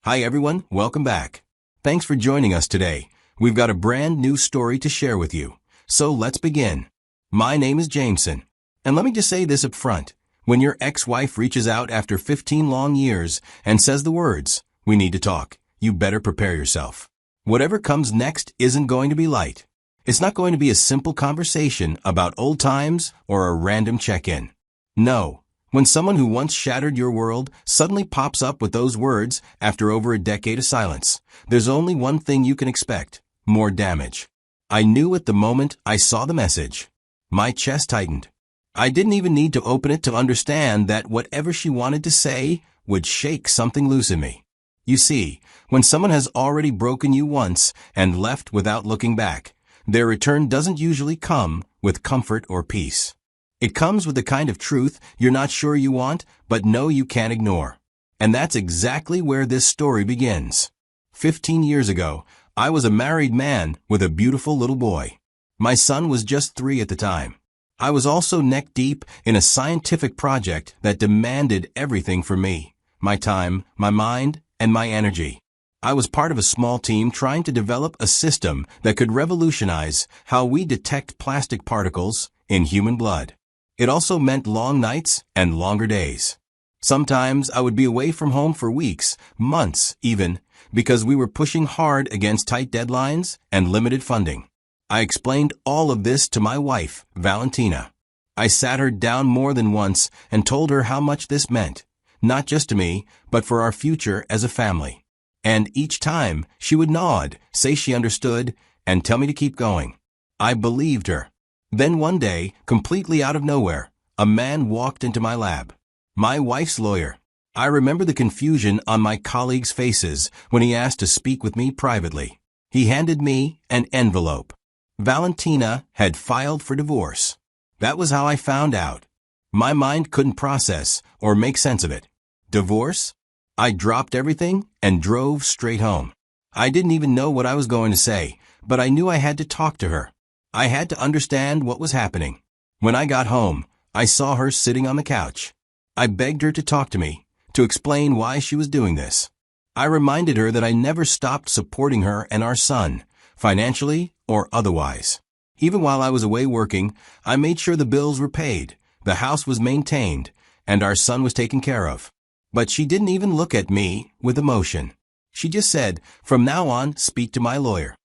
Hi everyone, welcome back. Thanks for joining us today. We've got a brand new story to share with you. So let's begin. My name is Jameson. And let me just say this up front. When your ex-wife reaches out after 15 long years and says the words, "We need to talk," you better prepare yourself. Whatever comes next isn't going to be light. It's not going to be a simple conversation about old times or a random check-in. No. When someone who once shattered your world suddenly pops up with those words after over a decade of silence, there's only one thing you can expect: more damage. I knew at the moment I saw the message. My chest tightened. I didn't even need to open it to understand that whatever she wanted to say would shake something loose in me. You see, when someone has already broken you once and left without looking back, their return doesn't usually come with comfort or peace. It comes with the kind of truth you're not sure you want, but know you can't ignore. And that's exactly where this story begins. 15 years ago, I was a married man with a beautiful little boy. My son was just 3 at the time. I was also neck deep in a scientific project that demanded everything from me: my time, my mind, and my energy. I was part of a small team trying to develop a system that could revolutionize how we detect plastic particles in human blood. It also meant long nights and longer days. Sometimes I would be away from home for weeks, months even, because we were pushing hard against tight deadlines and limited funding. I explained all of this to my wife, Valentina. I sat her down more than once and told her how much this meant, not just to me, but for our future as a family. And each time, she would nod, say she understood, and tell me to keep going. I believed her. Then one day, completely out of nowhere, a man walked into my lab. My wife's lawyer. I remember the confusion on my colleagues' faces when he asked to speak with me privately. He handed me an envelope. Valentina had filed for divorce. That was how I found out. My mind couldn't process or make sense of it. Divorce? I dropped everything and drove straight home. I didn't even know what I was going to say, but I knew I had to talk to her. I had to understand what was happening. When I got home, I saw her sitting on the couch. I begged her to talk to me, to explain why she was doing this. I reminded her that I never stopped supporting her and our son, financially or otherwise. Even while I was away working, I made sure the bills were paid, the house was maintained, and our son was taken care of. But she didn't even look at me with emotion. She just said, "From now on, speak to my lawyer."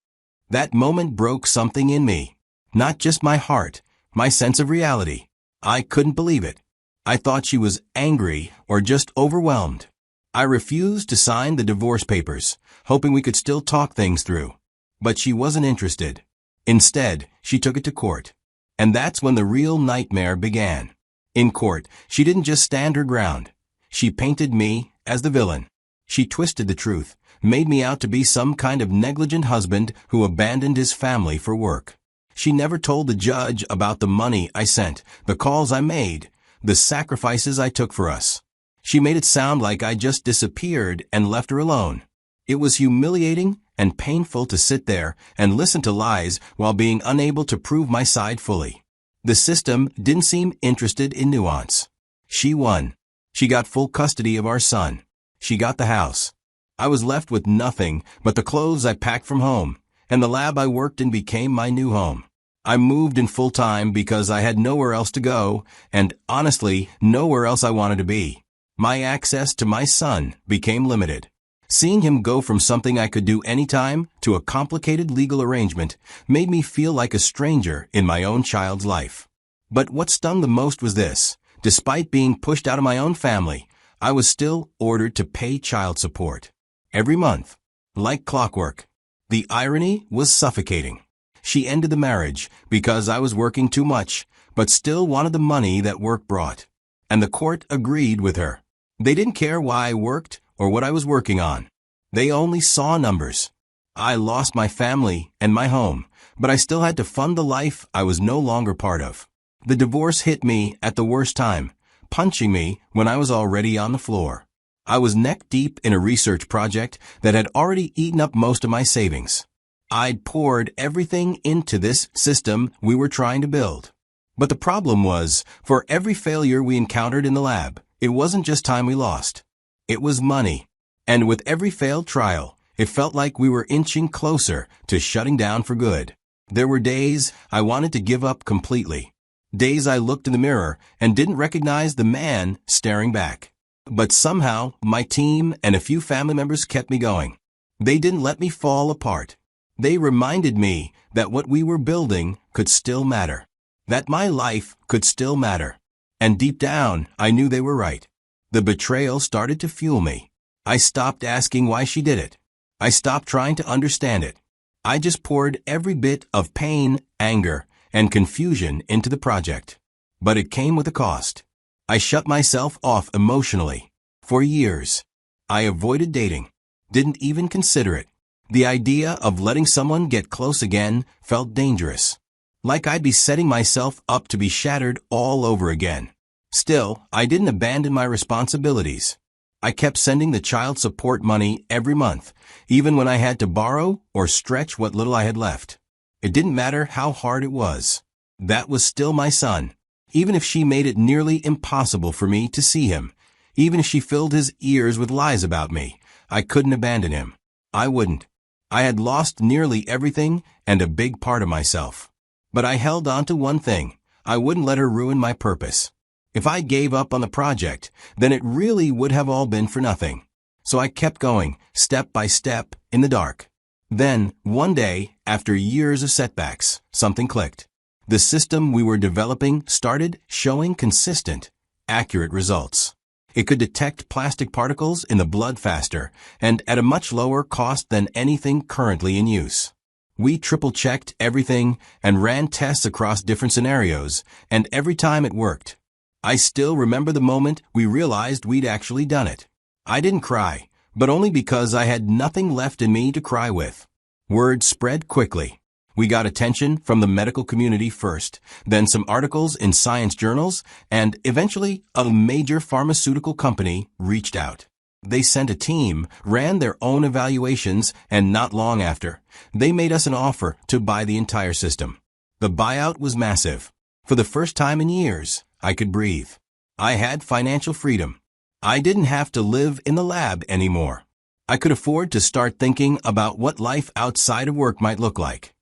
That moment broke something in me. Not just my heart, my sense of reality. I couldn't believe it. I thought she was angry or just overwhelmed. I refused to sign the divorce papers, hoping we could still talk things through. But she wasn't interested. Instead, she took it to court. And that's when the real nightmare began. In court, she didn't just stand her ground. She painted me as the villain. She twisted the truth, made me out to be some kind of negligent husband who abandoned his family for work. She never told the judge about the money I sent, the calls I made, the sacrifices I took for us. She made it sound like I just disappeared and left her alone. It was humiliating and painful to sit there and listen to lies while being unable to prove my side fully. The system didn't seem interested in nuance. She won. She got full custody of our son. She got the house. I was left with nothing but the clothes I packed from home, and the lab I worked in became my new home. I moved in full time because I had nowhere else to go, and honestly, nowhere else I wanted to be. My access to my son became limited. Seeing him go from something I could do anytime to a complicated legal arrangement made me feel like a stranger in my own child's life. But what stung the most was this. Despite being pushed out of my own family, I was still ordered to pay child support. Every month. Like clockwork. The irony was suffocating. She ended the marriage because I was working too much, but still wanted the money that work brought. And the court agreed with her. They didn't care why I worked or what I was working on. They only saw numbers. I lost my family and my home, but I still had to fund the life I was no longer part of. The divorce hit me at the worst time, punching me when I was already on the floor. I was neck deep in a research project that had already eaten up most of my savings. I'd poured everything into this system we were trying to build. But the problem was, for every failure we encountered in the lab, it wasn't just time we lost. It was money. And with every failed trial, it felt like we were inching closer to shutting down for good. There were days I wanted to give up completely. Days I looked in the mirror and didn't recognize the man staring back. But somehow, my team and a few family members kept me going. They didn't let me fall apart. They reminded me that what we were building could still matter. That my life could still matter. And deep down, I knew they were right. The betrayal started to fuel me. I stopped asking why she did it. I stopped trying to understand it. I just poured every bit of pain, anger, and confusion into the project. But it came with a cost. I shut myself off emotionally. For years, I avoided dating. Didn't even consider it. The idea of letting someone get close again felt dangerous. Like I'd be setting myself up to be shattered all over again. Still, I didn't abandon my responsibilities. I kept sending the child support money every month, even when I had to borrow or stretch what little I had left. It didn't matter how hard it was. That was still my son. Even if she made it nearly impossible for me to see him, even if she filled his ears with lies about me, I couldn't abandon him. I wouldn't. I had lost nearly everything and a big part of myself. But I held on to one thing. I wouldn't let her ruin my purpose. If I gave up on the project, then it really would have all been for nothing. So I kept going, step by step, in the dark. Then, one day, after years of setbacks, something clicked. The system we were developing started showing consistent, accurate results. It could detect plastic particles in the blood faster and at a much lower cost than anything currently in use. We triple-checked everything and ran tests across different scenarios, and every time it worked. I still remember the moment we realized we'd actually done it. I didn't cry, but only because I had nothing left in me to cry with. Word spread quickly. We got attention from the medical community first, then some articles in science journals, and eventually a major pharmaceutical company reached out. They sent a team, ran their own evaluations, and not long after, they made us an offer to buy the entire system. The buyout was massive. For the first time in years, I could breathe. I had financial freedom. I didn't have to live in the lab anymore. I could afford to start thinking about what life outside of work might look like.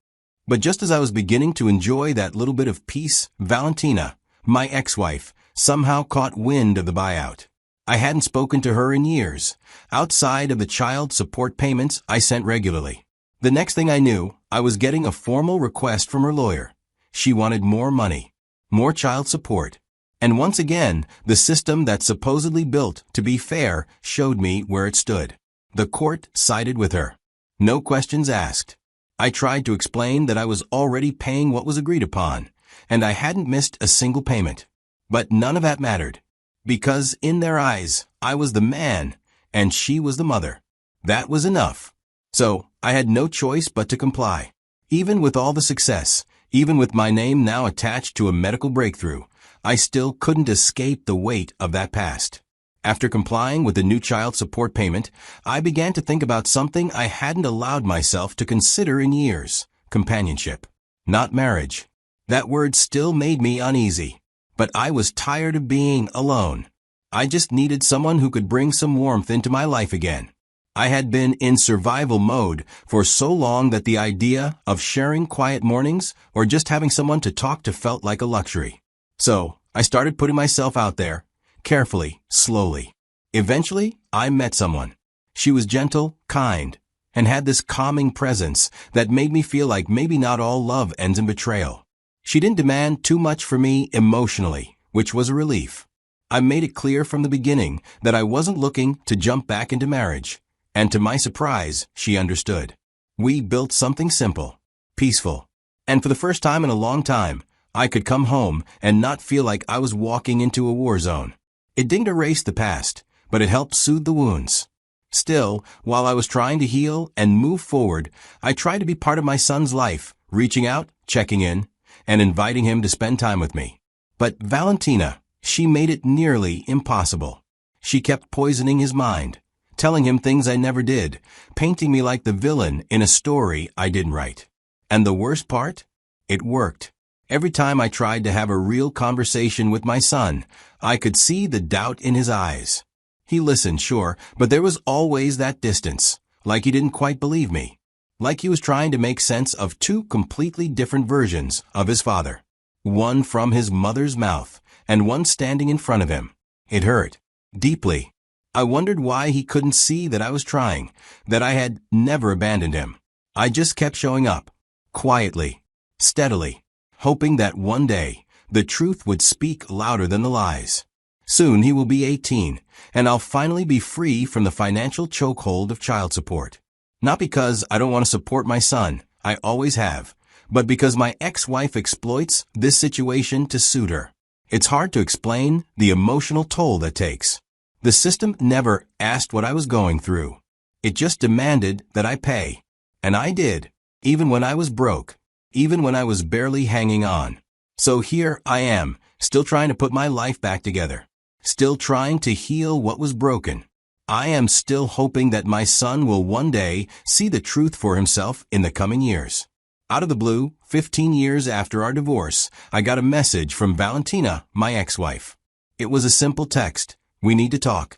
But just as I was beginning to enjoy that little bit of peace, Valentina, my ex-wife, somehow caught wind of the buyout. I hadn't spoken to her in years, outside of the child support payments I sent regularly. The next thing I knew, I was getting a formal request from her lawyer. She wanted more money, more child support. And once again, the system that's supposedly built to be fair showed me where it stood. The court sided with her. No questions asked. I tried to explain that I was already paying what was agreed upon, and I hadn't missed a single payment. But none of that mattered. Because in their eyes, I was the man, and she was the mother. That was enough. So, I had no choice but to comply. Even with all the success, even with my name now attached to a medical breakthrough, I still couldn't escape the weight of that past. After complying with the new child support payment, I began to think about something I hadn't allowed myself to consider in years: companionship. Not marriage. That word still made me uneasy. But I was tired of being alone. I just needed someone who could bring some warmth into my life again. I had been in survival mode for so long that the idea of sharing quiet mornings or just having someone to talk to felt like a luxury. So, I started putting myself out there, carefully, slowly. Eventually, I met someone. She was gentle, kind, and had this calming presence that made me feel like maybe not all love ends in betrayal. She didn't demand too much from me emotionally, which was a relief. I made it clear from the beginning that I wasn't looking to jump back into marriage, and to my surprise, she understood. We built something simple, peaceful, and for the first time in a long time, I could come home and not feel like I was walking into a war zone. It didn't erase the past, but it helped soothe the wounds. Still, while I was trying to heal and move forward, I tried to be part of my son's life, reaching out, checking in, and inviting him to spend time with me. But Valentina, she made it nearly impossible. She kept poisoning his mind, telling him things I never did, painting me like the villain in a story I didn't write. And the worst part? It worked. Every time I tried to have a real conversation with my son, I could see the doubt in his eyes. He listened, sure, but there was always that distance, like he didn't quite believe me. Like he was trying to make sense of two completely different versions of his father. One from his mother's mouth, and one standing in front of him. It hurt. Deeply. I wondered why he couldn't see that I was trying, that I had never abandoned him. I just kept showing up. Quietly. Steadily. Hoping that one day, the truth would speak louder than the lies. Soon he will be 18, and I'll finally be free from the financial chokehold of child support. Not because I don't want to support my son, I always have, but because my ex-wife exploits this situation to suit her. It's hard to explain the emotional toll that takes. The system never asked what I was going through. It just demanded that I pay. And I did, even when I was broke, even when I was barely hanging on. So here I am, still trying to put my life back together. Still trying to heal what was broken. I am still hoping that my son will one day see the truth for himself in the coming years. Out of the blue, 15 years after our divorce, I got a message from Valentina, my ex-wife. It was a simple text. We need to talk.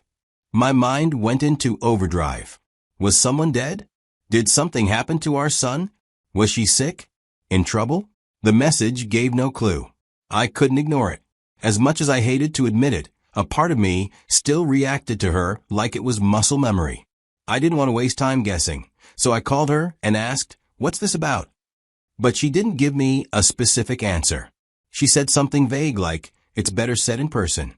My mind went into overdrive. Was someone dead? Did something happen to our son? Was she sick? In trouble? The message gave no clue. I couldn't ignore it. As much as I hated to admit it, a part of me still reacted to her like it was muscle memory. I didn't want to waste time guessing, so I called her and asked, "What's this about?" But she didn't give me a specific answer. She said something vague like, "It's better said in person."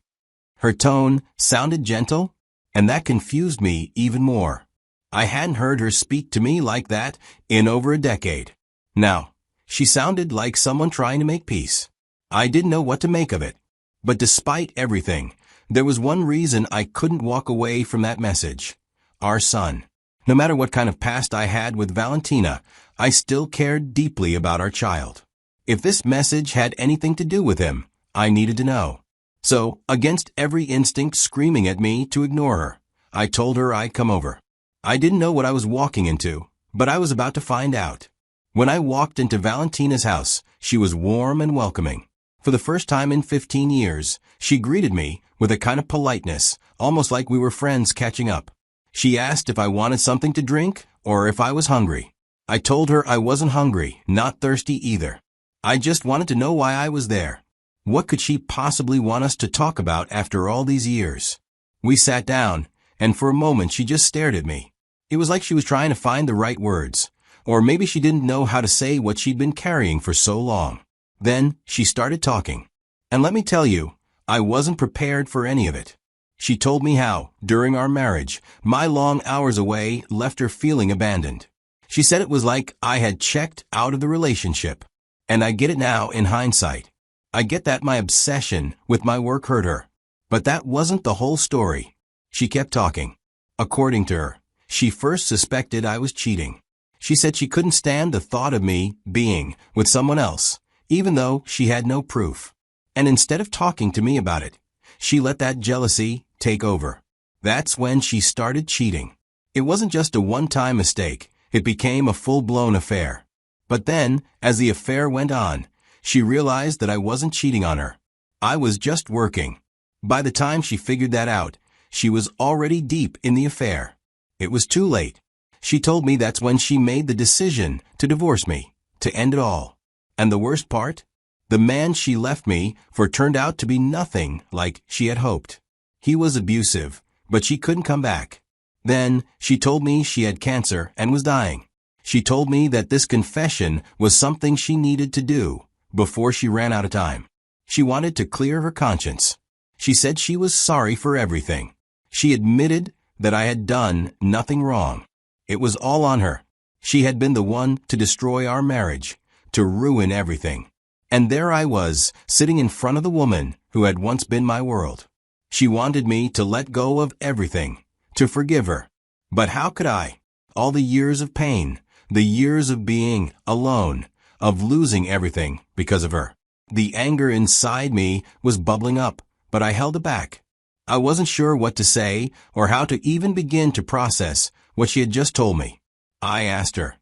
Her tone sounded gentle, and that confused me even more. I hadn't heard her speak to me like that in over a decade. Now, she sounded like someone trying to make peace. I didn't know what to make of it. But despite everything, there was one reason I couldn't walk away from that message. Our son. No matter what kind of past I had with Valentina, I still cared deeply about our child. If this message had anything to do with him, I needed to know. So, against every instinct screaming at me to ignore her, I told her I'd come over. I didn't know what I was walking into, but I was about to find out. When I walked into Valentina's house, she was warm and welcoming. For the first time in 15 years, she greeted me with a kind of politeness, almost like we were friends catching up. She asked if I wanted something to drink or if I was hungry. I told her I wasn't hungry, not thirsty either. I just wanted to know why I was there. What could she possibly want us to talk about after all these years? We sat down, and for a moment she just stared at me. It was like she was trying to find the right words, or maybe she didn't know how to say what she'd been carrying for so long. Then she started talking. And let me tell you, I wasn't prepared for any of it. She told me how, during our marriage, my long hours away left her feeling abandoned. She said it was like I had checked out of the relationship. And I get it now in hindsight. I get that my obsession with my work hurt her. But that wasn't the whole story. She kept talking. According to her, she first suspected I was cheating. She said she couldn't stand the thought of me being with someone else, even though she had no proof. And instead of talking to me about it, she let that jealousy take over. That's when she started cheating. It wasn't just a one-time mistake. It became a full-blown affair. But then, as the affair went on, she realized that I wasn't cheating on her. I was just working. By the time she figured that out, she was already deep in the affair. It was too late. She told me that's when she made the decision to divorce me, to end it all. And the worst part? The man she left me for turned out to be nothing like she had hoped. He was abusive, but she couldn't come back. Then, she told me she had cancer and was dying. She told me that this confession was something she needed to do before she ran out of time. She wanted to clear her conscience. She said she was sorry for everything. She admitted that I had done nothing wrong. It was all on her. She had been the one to destroy our marriage, to ruin everything. And there I was, sitting in front of the woman who had once been my world. She wanted me to let go of everything, to forgive her. But how could I? All the years of pain, the years of being alone, of losing everything because of her. The anger inside me was bubbling up, but I held it back. I wasn't sure what to say or how to even begin to process what she had just told me. I asked her,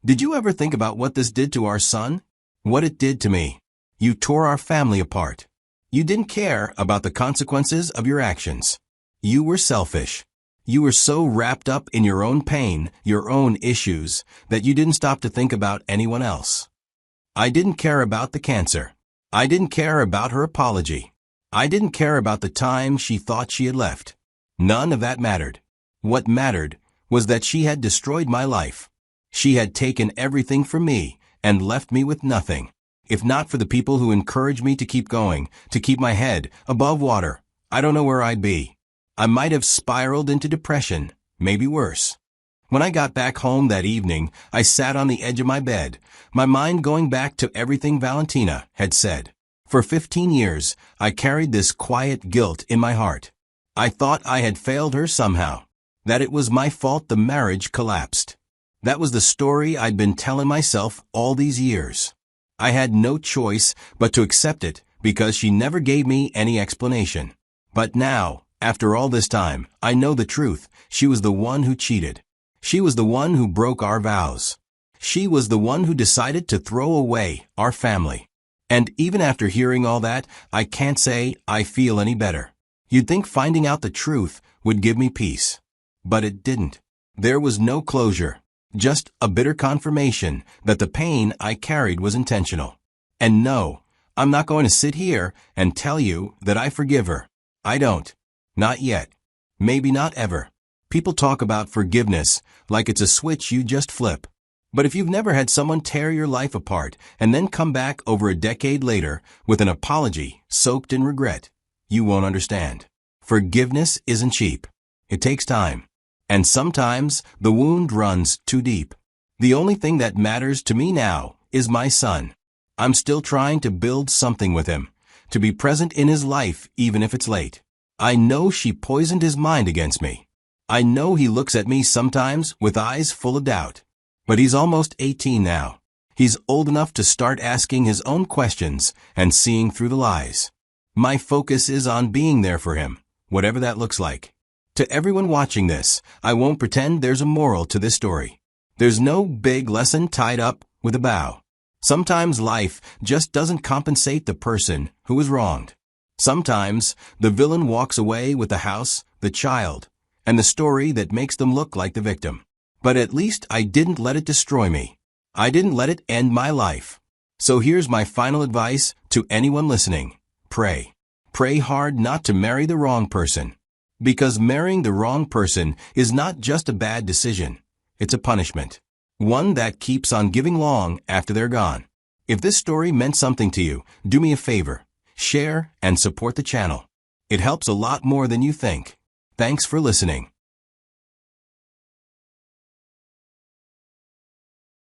"Did you ever think about what this did to our son? What it did to me? You tore our family apart. You didn't care about the consequences of your actions. You were selfish. You were so wrapped up in your own pain, your own issues, that you didn't stop to think about anyone else. I didn't care about the cancer. I didn't care about her apology. I didn't care about the time she thought she had left. None of that mattered. What mattered was that she had destroyed my life. She had taken everything from me and left me with nothing. If not for the people who encouraged me to keep going, to keep my head above water, I don't know where I'd be. I might have spiraled into depression, maybe worse. When I got back home that evening, I sat on the edge of my bed, my mind going back to everything Valentina had said. For 15 years, I carried this quiet guilt in my heart. I thought I had failed her somehow, that it was my fault the marriage collapsed. That was the story I'd been telling myself all these years. I had no choice but to accept it because she never gave me any explanation. But now, after all this time, I know the truth. She was the one who cheated. She was the one who broke our vows. She was the one who decided to throw away our family. And even after hearing all that, I can't say I feel any better. You'd think finding out the truth would give me peace. But it didn't. There was no closure, just a bitter confirmation that the pain I carried was intentional. And no, I'm not going to sit here and tell you that I forgive her. I don't. Not yet. Maybe not ever. People talk about forgiveness like it's a switch you just flip. But if you've never had someone tear your life apart and then come back over a decade later with an apology soaked in regret, you won't understand. Forgiveness isn't cheap. It takes time. And sometimes the wound runs too deep. The only thing that matters to me now is my son. I'm still trying to build something with him, to be present in his life even if it's late. I know she poisoned his mind against me. I know he looks at me sometimes with eyes full of doubt. But he's almost 18 now. He's old enough to start asking his own questions and seeing through the lies. My focus is on being there for him, whatever that looks like. To everyone watching this, I won't pretend there's a moral to this story. There's no big lesson tied up with a bow. Sometimes life just doesn't compensate the person who was wronged. Sometimes the villain walks away with the house, the child, and the story that makes them look like the victim. But at least I didn't let it destroy me. I didn't let it end my life. So here's my final advice to anyone listening. Pray. Pray hard not to marry the wrong person. Because marrying the wrong person is not just a bad decision. It's a punishment. One that keeps on giving long after they're gone. If this story meant something to you, do me a favor. Share and support the channel. It helps a lot more than you think. Thanks for listening.